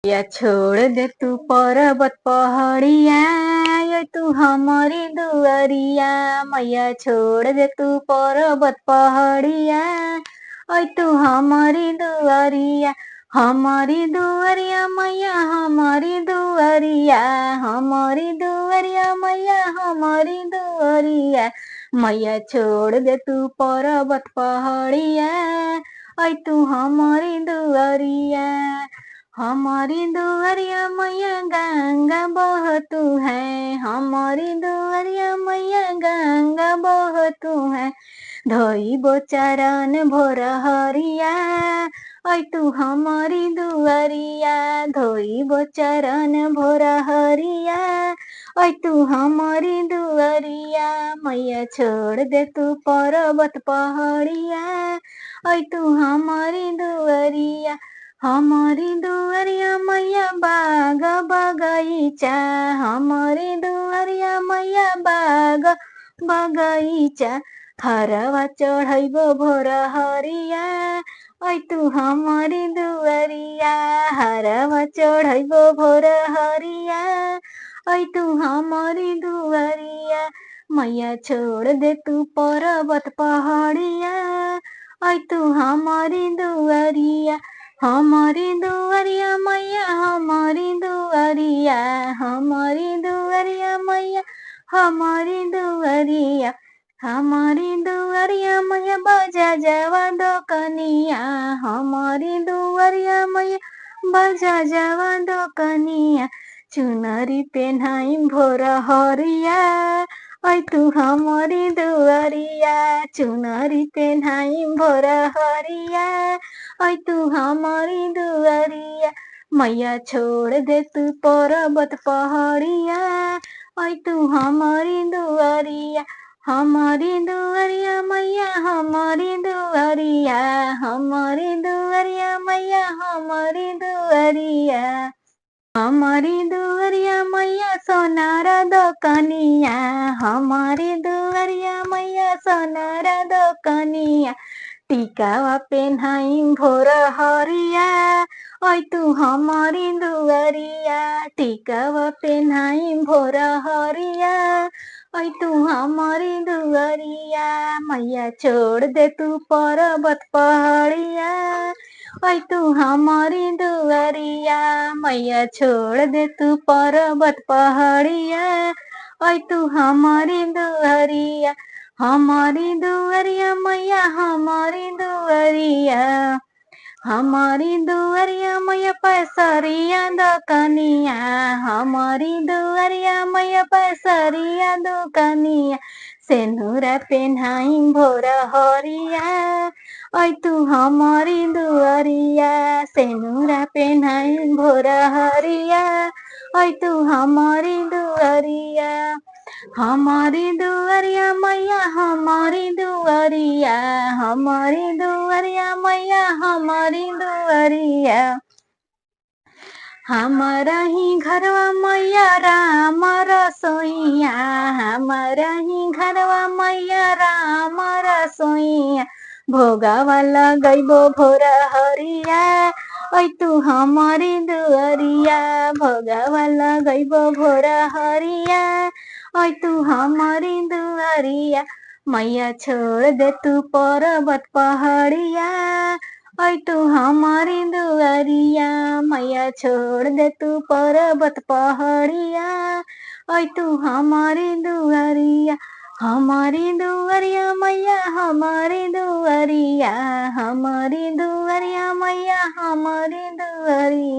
या छोड़ दे तू पर्वत पहाड़िया, ये तू हमारी दुआरिया। मैया छोड़ दे तू पर्वत पहाड़िया, ओए तू हमारी दुआरिया। हमारी दुआरिया मैया हमारी दुआरिया, हमारी दुआरिया मैया हमारी दुआरिया। मैया छोड़ दे तू पर्वत पहाड़िया, ओए तू हमारी दुआरिया। हमारी दुआरिया मैया गंगा बहतू है, हमारी दुआरिया मैया गंगा बहतू है। धोइबो चरण भोर हरिया, ओए तू हमारी दुआरिया। धोइबो चरण भोर हरिया, ओए तू हमारी दुआरिया। मैया छोड़ दे तू पर्वत पहाड़िया, ओए तू हमारी दुआरिया। हमारी दुआरिया मैया बाग बगैचा, हमारी दुआरिया मैया बाग बगैचा। हरवा चढ़ैबो भोर हरिया, ओए तू हमारी दुआरिया। हरवा चढ़ैबो भोर हरिया, ओए तू हमारी दुआरिया। मैया छोड़ दे तू पर्वत पहाड़िया, ओए तू हमारी दुआरिया। हमारी दुआरिया मैया हमारी दुआरिया, हमारी दुआरिया मैया हमारी दुआरिया। हमारी दुआरिया मैया बजा जावा दो कनिया, हमारी दुआरिया मैया बजा जावा दो कनिया। चुनरी पेन्हाई भोर हरिया, ओए तू हमारी दुआरिया। चुनरी पेन्हाई भोर हरिया, ओए तू हमारी दुआरिया। मैया छोड़ दे तू पर्वत पहाड़िया, ओए तू हमारी दुआरिया। हमारी दुआरिया मैया हमारी दुआरिया, हमारी दुआरिया मैया हमारी दुआरिया। हमारी दुआरिया मैया सोनारा दोकनिया, हमारी दुआरिया मैया सोनारा दोकनिया। टिकावा पेन्हाई भोर हरिया, ओए तू हमारी दुआरिया। टिकावा पेन्हाई भोर हरिया, ओए तू हमारी दुआरिया। मैया छोड़ दे तू पर्वत पहाड़िया, ओए तू हमारी दुआरिया। मैया छोड़ दे तू पर्वत पहाड़िया, ओए तू हमारी दुआरिया। हमारी दुआरिया मैया हमारी दुआरिया, हमारी दुआरिया मैया पैसरिया दुकनिया। हमारी दुआरिया मैया पैसरिया दुकनिया। सेनुरा पेन्हाई भोर हरिया, ओए तू हमारी दुआरिया। सेनुरा पेन्हाई भोर हरिया, ओए तू हमारी दुआरिया। हमारी दुआरिया मैया हमारी दुआरिया, हमारी दुआरिया मैया हमारी दुआरिया। हमारा ही घरवा मैया राम रसोइया, हमारा ही घरवा मैया राम रसोइया। भोगावा लगैबो भोर हरिया, ओए तू हमारी दुआरिया। भोगावा लगैबो भोर हरिया, ओए तू हमारी दुआरिया। मैया छोड़ दे तू पर्वत पहाड़िया, ओए तू हमारी दुआरिया। मैया छोड़ दे तू पर्वत पहाड़िया, ओए तू हमारी दुआरिया। हमारी दुआरिया मैया हमारी दुआरिया, हमारी दुआरिया मैया हमारी दुआरिया।